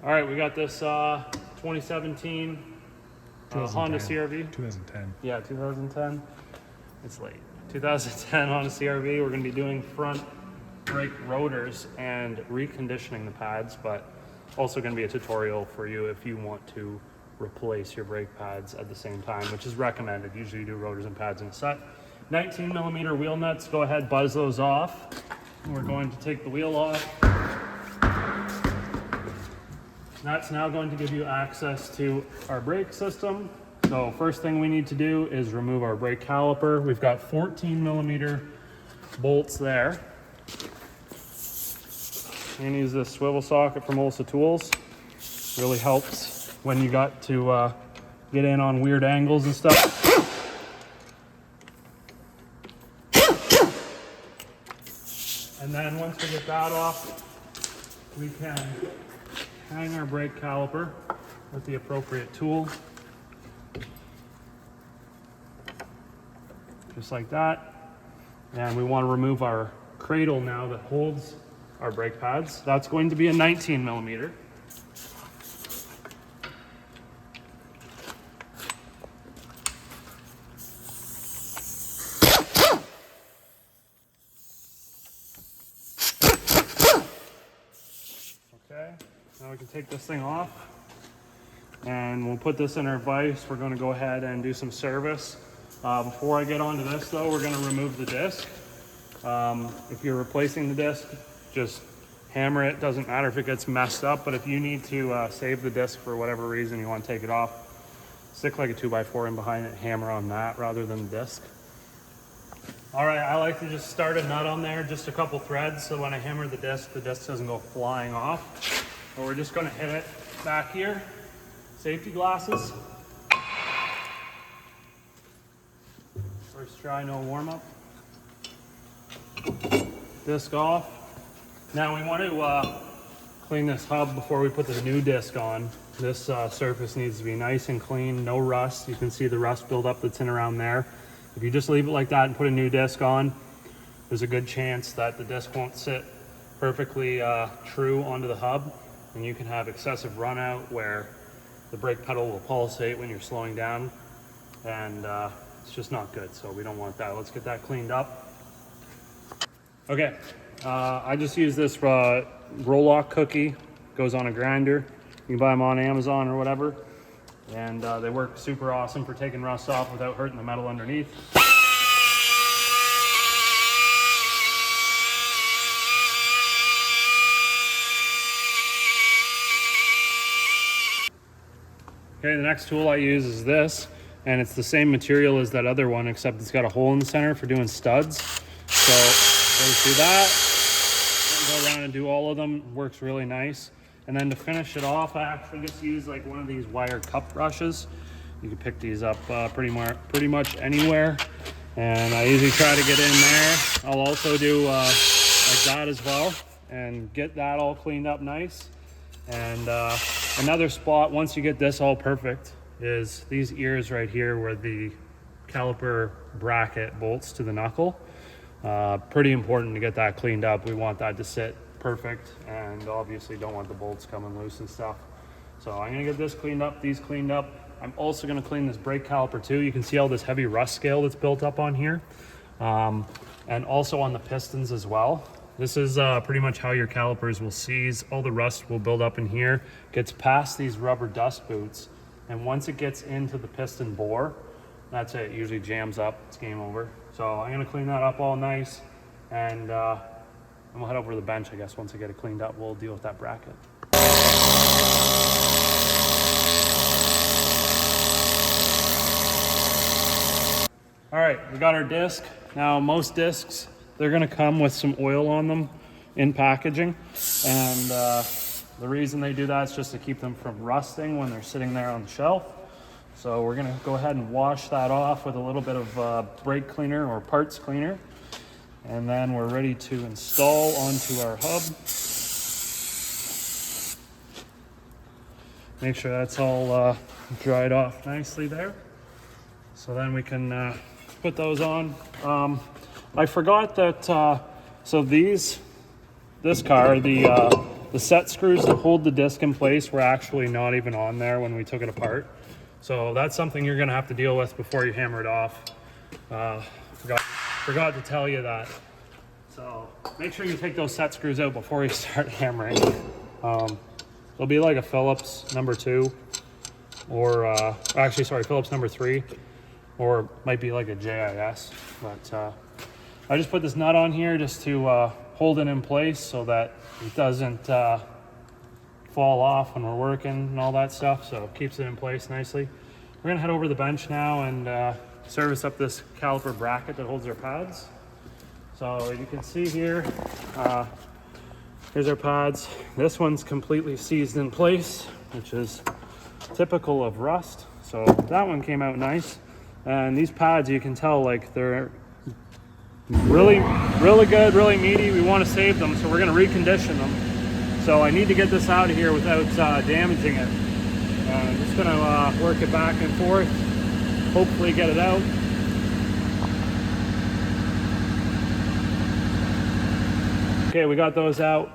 All right, we got this 2017 Honda CRV. 2010. Yeah, 2010. It's late. 2010 Honda CRV. We're going to be doing front brake rotors and reconditioning the pads, but also going to be a tutorial for you if you want to replace your brake pads at the same time, which is recommended. Usually you do rotors and pads in a set. 19 millimeter wheel nuts. Go ahead, buzz those off. We're going to take the wheel off. That's now going to give you access to our brake system. So first thing we need to do is remove our brake caliper. We've got 14 millimeter bolts there. You can use this swivel socket from Olsa Tools. Really helps when you got to get in on weird angles and stuff. And then once we get that off, we can hang our brake caliper with the appropriate tool. Just like that. And we want to remove our cradle now that holds our brake pads. That's going to be a 19 millimeter. Okay, now we can take this thing off and we'll put this in our vise. We're going to go ahead and do some service. Before I get onto this though, we're going to remove the disc. If you're replacing the disc, just hammer it. Doesn't matter if it gets messed up, but if you need to save the disc for whatever reason, you want to take it off, stick like a 2x4 in behind it, hammer on that rather than the disc. All right, I like to just start a nut on there, just a couple threads, so when I hammer the disc doesn't go flying off. But we're just going to hit it back here. Safety glasses. First try, no warm up. Disc off. Now we want to clean this hub before we put the new disc on. This surface needs to be nice and clean, no rust. You can see the rust buildup that's in around there. If you just leave it like that and put a new disc on, there's a good chance that the disc won't sit perfectly true onto the hub, and you can have excessive run out where the brake pedal will pulsate when you're slowing down, and it's just not good, so we don't want that. Let's get that cleaned up. Okay, I just use this roll-lock cookie. Goes on a grinder. You can buy them on Amazon or whatever. And they work super awesome for taking rust off without hurting the metal underneath. Okay, the next tool I use is this, and it's the same material as that other one, except it's got a hole in the center for doing studs. So goes through that, go around and do all of them. Works really nice. And then to finish it off, I actually just use like one of these wire cup brushes. You can pick these up pretty much anywhere. And I usually try to get in there. I'll also do like that as well and get that all cleaned up nice. And another spot, once you get this all perfect, is these ears right here where the caliper bracket bolts to the knuckle. Pretty important to get that cleaned up. We want that to sit perfect, and obviously don't want the bolts coming loose and stuff. So I'm gonna get this cleaned up, these cleaned up. I'm also gonna clean this brake caliper too. You can see all this heavy rust scale that's built up on here, and also on the pistons as well. This is pretty much how your calipers will seize. All the rust will build up in here, gets past these rubber dust boots, and once it gets into the piston bore, that's it. It usually jams up, it's game over. So I'm gonna clean that up all nice, and we'll head over to the bench, I guess. Once I get it cleaned up, we'll deal with that bracket. All right, we got our disc. Now, most discs, they're gonna come with some oil on them in packaging. And the reason they do that is just to keep them from rusting when they're sitting there on the shelf. So we're gonna go ahead and wash that off with a little bit of brake cleaner or parts cleaner. And then we're ready to install onto our hub. Make sure that's all dried off nicely there. So then we can put those on. I forgot that, so this car, the The set screws that hold the disc in place were actually not even on there when we took it apart. So that's something you're gonna have to deal with before you hammer it off. Forgot to tell you that. So make sure you take those set screws out before you start hammering. It'll be like a Phillips number 2, or actually, sorry, Phillips number 3, or might be like a JIS. But I just put this nut on here just to hold it in place so that it doesn't fall off when we're working and all that stuff. So it keeps it in place nicely. We're gonna head over to the bench now and service up this caliper bracket that holds our pads. So you can see here, here's our pads. This one's completely seized in place, which is typical of rust. So that one came out nice. And these pads, you can tell, like, they're really good, really meaty. We want to save them, so we're going to recondition them. So I need to get this out of here without damaging it. I'm just going to work it back and forth, hopefully get it out. Okay, we got those out.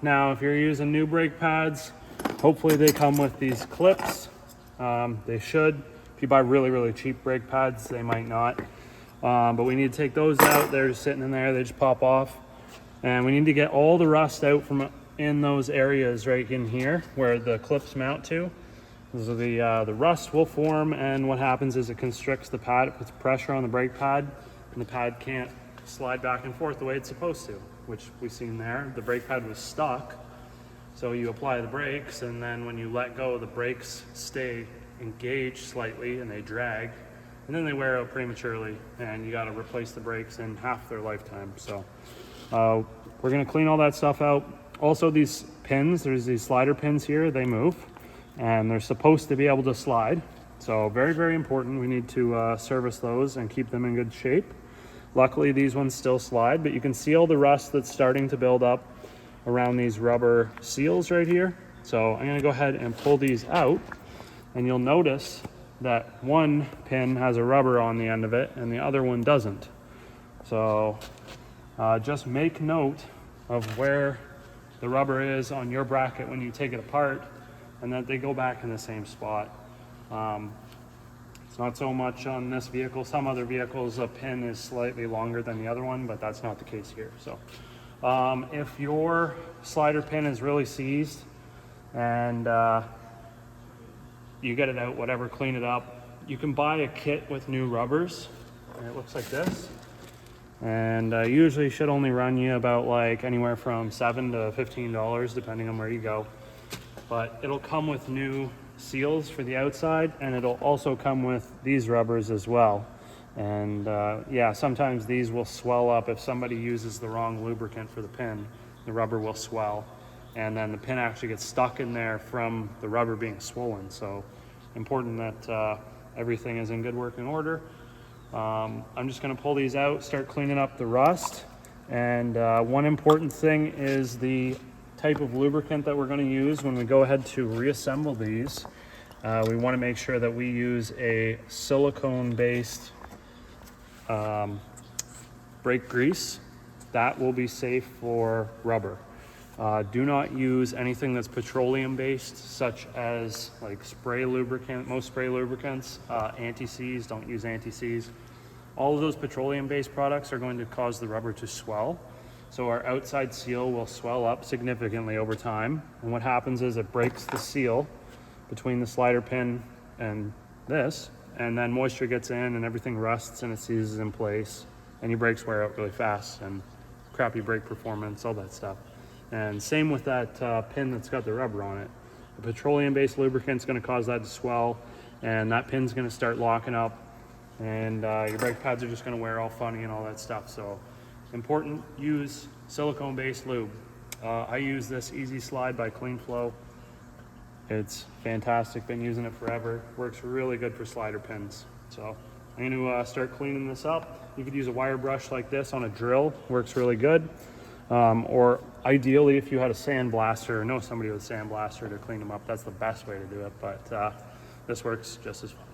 Now, if you're using new brake pads, hopefully they come with these clips. They should. If you buy really cheap brake pads, they might not. But we need to take those out. They're just sitting in there. They just pop off. And we need to get all the rust out from in those areas right in here where the clips mount to. So the rust will form, and what happens is it constricts the pad. It puts pressure on the brake pad, and the pad can't slide back and forth the way it's supposed to, which we've seen there. The brake pad was stuck. So you apply the brakes, and then when you let go, the brakes stay engaged slightly and they drag, and then they wear out prematurely, and you got to replace the brakes in half their lifetime. So we're going to clean all that stuff out. Also, these pins, there's these slider pins here, they move, and they're supposed to be able to slide. So very important. We need to service those and keep them in good shape. Luckily, these ones still slide, but you can see all the rust that's starting to build up around these rubber seals right here. So I'm gonna go ahead and pull these out, and you'll notice that one pin has a rubber on the end of it and the other one doesn't. So just make note of where the rubber is on your bracket when you take it apart, and that they go back in the same spot. It's not so much on this vehicle. Some other vehicles, a pin is slightly longer than the other one, but that's not the case here. So if your slider pin is really seized and you get it out, whatever, clean it up. You can buy a kit with new rubbers, and it looks like this. And usually should only run you about like anywhere from $7 to $15, depending on where you go. But it'll come with new seals for the outside, and it'll also come with these rubbers as well. And yeah, sometimes these will swell up if somebody uses the wrong lubricant for the pin. The rubber will swell, and then the pin actually gets stuck in there from the rubber being swollen. So important that everything is in good working order. I'm just going to pull these out, start cleaning up the rust. And one important thing is the type of lubricant that we're going to use when we go ahead to reassemble these. We want to make sure that we use a silicone based brake grease. That will be safe for rubber. Do not use anything that's petroleum based, such as like spray lubricant. Most spray lubricants, anti-seize, don't use anti-seize. All of those petroleum based products are going to cause the rubber to swell. So our outside seal will swell up significantly over time. And what happens is it breaks the seal between the slider pin and this, and then moisture gets in and everything rusts and it seizes in place, and your brakes wear out really fast and crappy brake performance, all that stuff. And same with that pin that's got the rubber on it. The petroleum-based lubricant is going to cause that to swell, and that pin's going to start locking up, and your brake pads are just going to wear all funny and all that stuff. So important, use silicone-based lube. I use this Easy Slide by Clean Flow. It's fantastic, been using it forever. Works really good for slider pins. So I'm going to start cleaning this up. You could use a wire brush like this on a drill, works really good. Or ideally, if you had a sandblaster or know somebody with a sandblaster to clean them up, that's the best way to do it. But this works just as fine.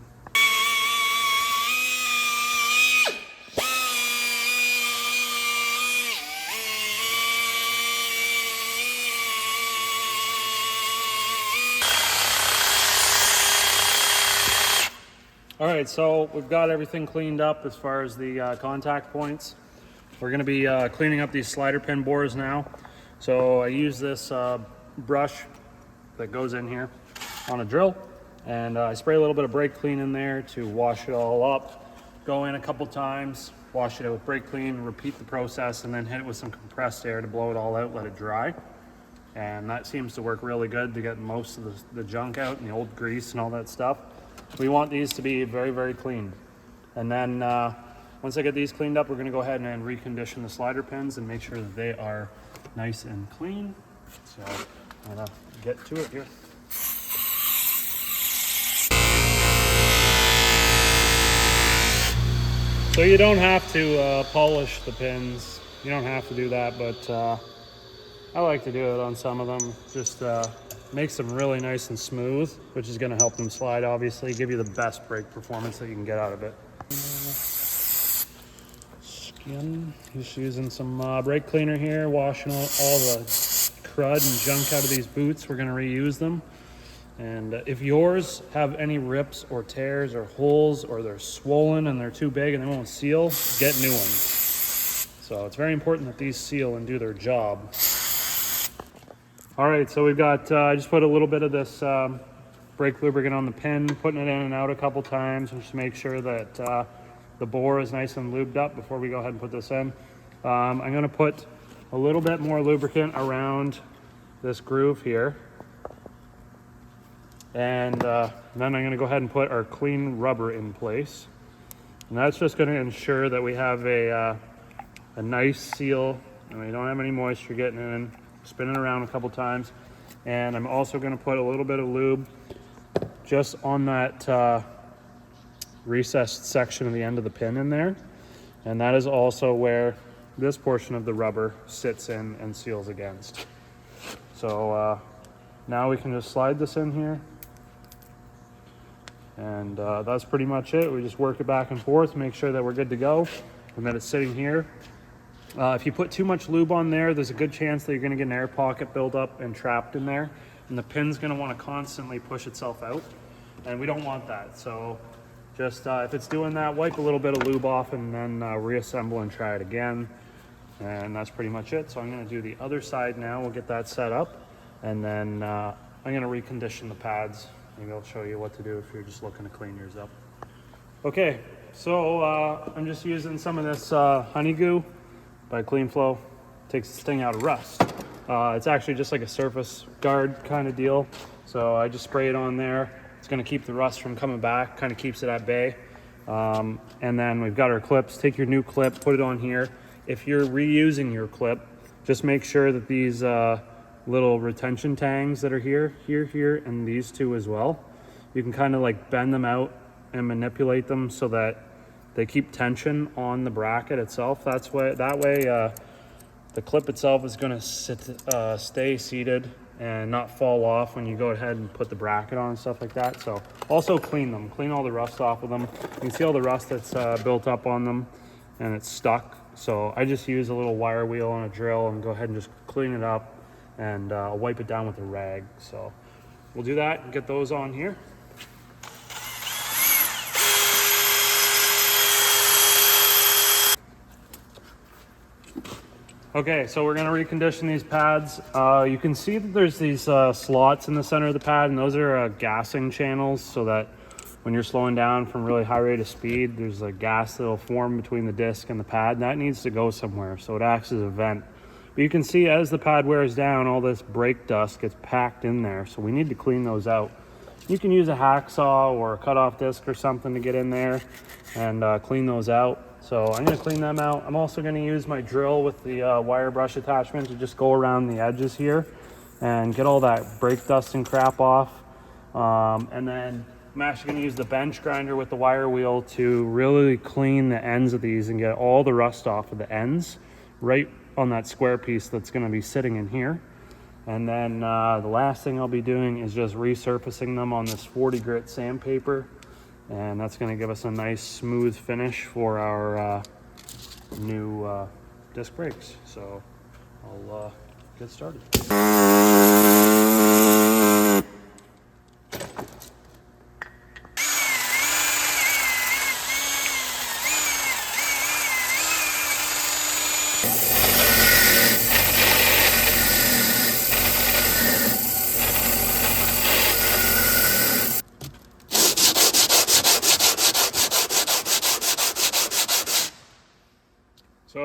All right, so we've got everything cleaned up as far as the contact points. We're going to be cleaning up these slider pin bores now. So I use this brush that goes in here on a drill, and I spray a little bit of brake clean in there to wash it all up. Go in a couple times, wash it out with brake clean, repeat the process, and then hit it with some compressed air to blow it all out, let it dry. And that seems to work really good to get most of the junk out and the old grease and all that stuff. We want these to be very, very clean. And then once I get these cleaned up, we're going to go ahead and recondition the slider pins and make sure that they are nice and clean. So I'm going to get to it here. So you don't have to polish the pins. You don't have to do that, but I like to do it on some of them. Just makes them really nice and smooth, which is going to help them slide, obviously, give you the best brake performance that you can get out of it. Skin, just using some brake cleaner here, washing all the crud and junk out of these boots. We're going to reuse them. And if yours have any rips or tears or holes, or they're swollen and they're too big and they won't seal, get new ones. So it's very important that these seal and do their job. All right, so we've got, I just put a little bit of this brake lubricant on the pin, putting it in and out a couple times, and just make sure that the bore is nice and lubed up before we go ahead and put this in. I'm gonna put a little bit more lubricant around this groove here. And then I'm gonna go ahead and put our clean rubber in place. And that's just gonna ensure that we have a nice seal and we don't have any moisture getting in. Spin it around a couple times. And I'm also gonna put a little bit of lube just on that recessed section of the end of the pin in there. And that is also where this portion of the rubber sits in and seals against. So now we can just slide this in here. And that's pretty much it. We just work it back and forth, make sure that we're good to go and that it's sitting here. If you put too much lube on there, there's a good chance that you're going to get an air pocket build up and trapped in there, and the pin's going to want to constantly push itself out, and we don't want that. So just if it's doing that, wipe a little bit of lube off and then reassemble and try it again. And that's pretty much it. So I'm going to do the other side now. We'll get that set up, and then I'm going to recondition the pads. Maybe I'll show you what to do if you're just looking to clean yours up. Okay, so I'm just using some of this honey goo by Clean Flow. Takes the sting out of rust. It's actually just like a surface guard kind of deal. So I just spray it on there. It's going to keep the rust from coming back, kind of keeps it at bay. And then we've got our clips. Take your new clip, put it on here. If you're reusing your clip, just make sure that these little retention tangs that are here, and these two as well, you can kind of like bend them out and manipulate them so that they keep tension on the bracket itself. That way the clip itself is going to stay seated and not fall off when you go ahead and put the bracket on and stuff like that. So also clean them, clean all the rust off of them. You can see all the rust that's built up on them and it's stuck. So I just use a little wire wheel and a drill and go ahead and just clean it up and wipe it down with a rag. So we'll do that and get those on here. Okay, so we're gonna recondition these pads. You can see that there's these slots in the center of the pad, and those are gassing channels, so that when you're slowing down from really high rate of speed, there's a gas that'll form between the disc and the pad, and that needs to go somewhere, so it acts as a vent. But you can see as the pad wears down, all this brake dust gets packed in there, so we need to clean those out. You can use a hacksaw or a cutoff disc or something to get in there and clean those out. So I'm going to clean them out. I'm also going to use my drill with the wire brush attachment to just go around the edges here and get all that brake dust and crap off. And then I'm actually going to use the bench grinder with the wire wheel to really clean the ends of these and get all the rust off of the ends right on that square piece that's going to be sitting in here. And then the last thing I'll be doing is just resurfacing them on this 40 grit sandpaper. And that's going to give us a nice smooth finish for our new disc brakes. So I'll get started.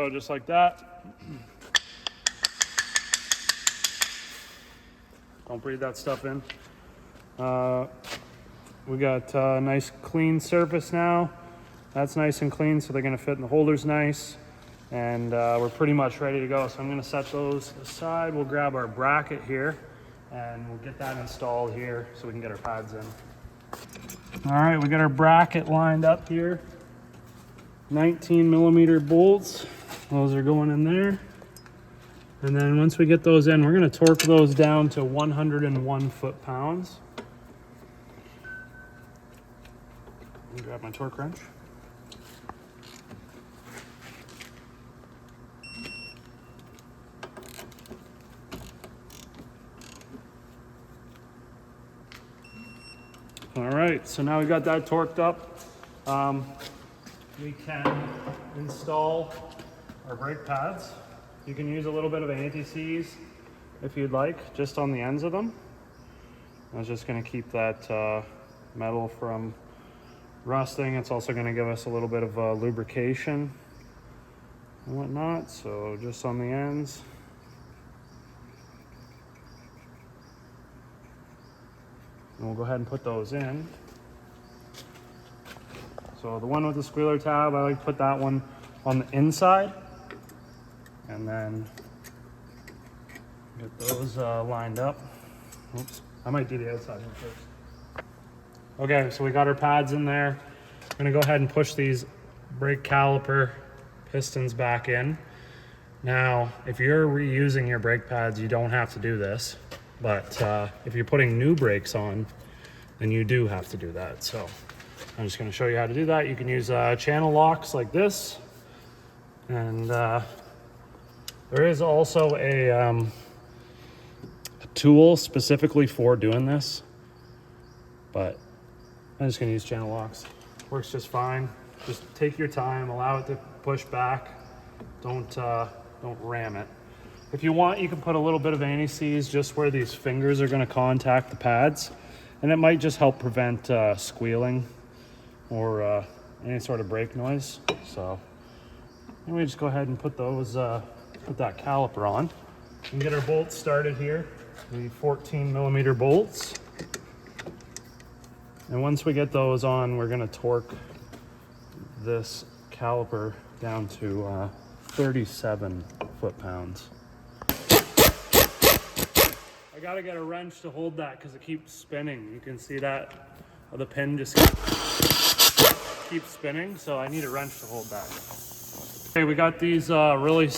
So just like that. Don't breathe that stuff in. We got a nice clean surface now. That's nice and clean, so they're gonna fit in the holders nice. And we're pretty much ready to go. So I'm gonna set those aside. We'll grab our bracket here and we'll get that installed here so we can get our pads in. All right, we got our bracket lined up here. 19mm bolts, those are going in there. And then once we get those in, we're gonna torque those down to 101 foot-pounds. Grab my torque wrench. All right, so now we got that torqued up. We can install our brake pads. You can use a little bit of anti-seize if you'd like, just on the ends of them. I was just gonna keep that metal from rusting. It's also gonna give us a little bit of lubrication and whatnot, so just on the ends. And we'll go ahead and put those in. So the one with the squealer tab, I like to put that one on the inside. And then get those lined up. Oops, I might do the outside one first. Okay, so we got our pads in there. I'm gonna go ahead and push these brake caliper pistons back in. Now, if you're reusing your brake pads, you don't have to do this. But if you're putting new brakes on, then you do have to do that. So I'm just gonna show you how to do that. You can use channel locks like this. And there is also a tool specifically for doing this, but I'm just gonna use channel locks. Works just fine. Just take your time, allow it to push back. Don't ram it. If you want, you can put a little bit of anti-seize just where these fingers are gonna contact the pads, and it might just help prevent squealing or any sort of brake noise. So anyway, just go ahead and put those, put that caliper on. And get our bolts started here. The 14mm bolts. And once we get those on, we're gonna torque this caliper down to 37 foot-pounds. I gotta get a wrench to hold that because it keeps spinning. You can see that the pin just keeps spinning, so I need a wrench to hold that. Okay, we got these really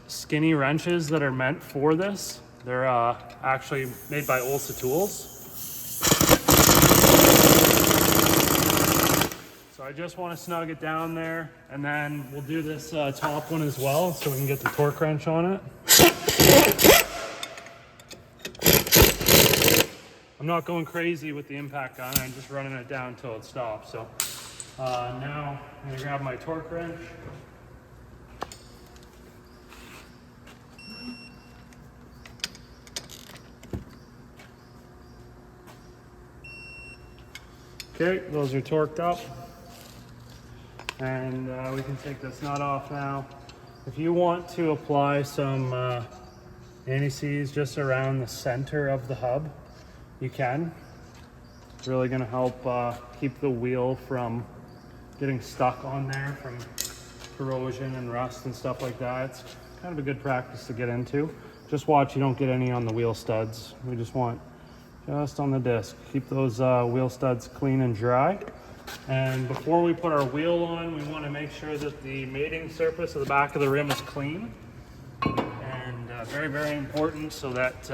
skinny wrenches that are meant for this. They're actually made by Olsa Tools. So I just want to snug it down there, and then we'll do this top one as well so we can get the torque wrench on it. I'm not going crazy with the impact gun, I'm just running it down until it stops. So now I'm gonna grab my torque wrench. Okay, those are torqued up. And we can take this nut off now. If you want to apply some anti-seize just around the center of the hub, you can. It's really gonna help keep the wheel from getting stuck on there from corrosion and rust and stuff like that. It's kind of a good practice to get into. Just watch you don't get any on the wheel studs. We just want just on the disc. Keep those wheel studs clean and dry. And before we put our wheel on, we want to make sure that the mating surface of the back of the rim is clean. And very, very important so that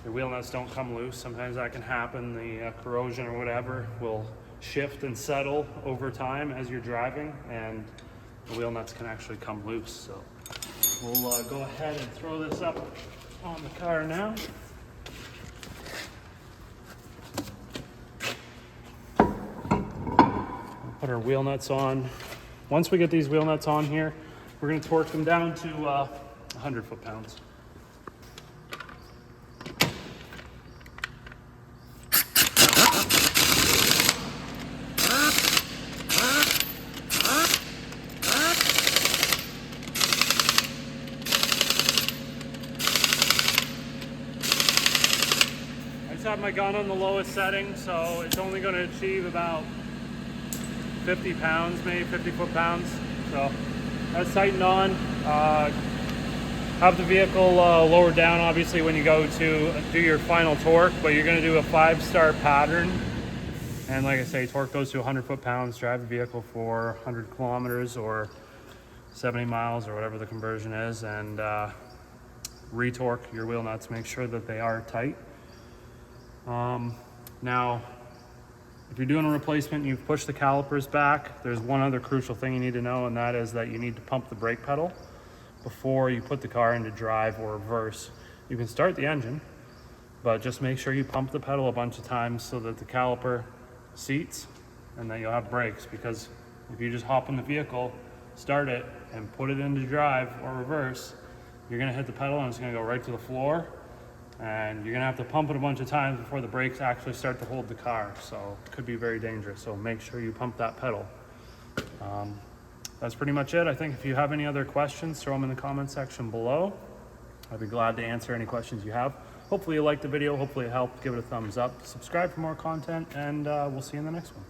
your wheel nuts don't come loose. Sometimes that can happen. The corrosion or whatever will shift and settle over time as you're driving, and the wheel nuts can actually come loose. So we'll go ahead and throw this up on the car now. Put our wheel nuts on. Once we get these wheel nuts on here, we're going to torque them down to 100 foot-pounds. have my gun on the lowest setting, so it's only going to achieve about 50 pounds, maybe 50 foot-pounds. So that's tightened on. Have the vehicle lowered down, obviously, when you go to do your final torque, but you're going to do a 5-star pattern. And like I say, torque goes to 100 foot-pounds. Drive the vehicle for 100 kilometers or 70 miles or whatever the conversion is, and retorque your wheel nuts, make sure that they are tight. Now, if you're doing a replacement and you've pushed the calipers back, there's one other crucial thing you need to know, and that is that you need to pump the brake pedal before you put the car into drive or reverse. You can start the engine, but just make sure you pump the pedal a bunch of times so that the caliper seats and that you'll have brakes, because if you just hop in the vehicle, start it, and put it into drive or reverse, you're gonna hit the pedal and it's gonna go right to the floor, and you're gonna have to pump it a bunch of times before the brakes actually start to hold the car. So it could be very dangerous. So make sure you pump that pedal. That's pretty much it. I think if you have any other questions, throw them in the comment section below. I'd be glad to answer any questions you have. Hopefully you liked the video. Hopefully it helped. Give it a thumbs up. Subscribe for more content, and we'll see you in the next one.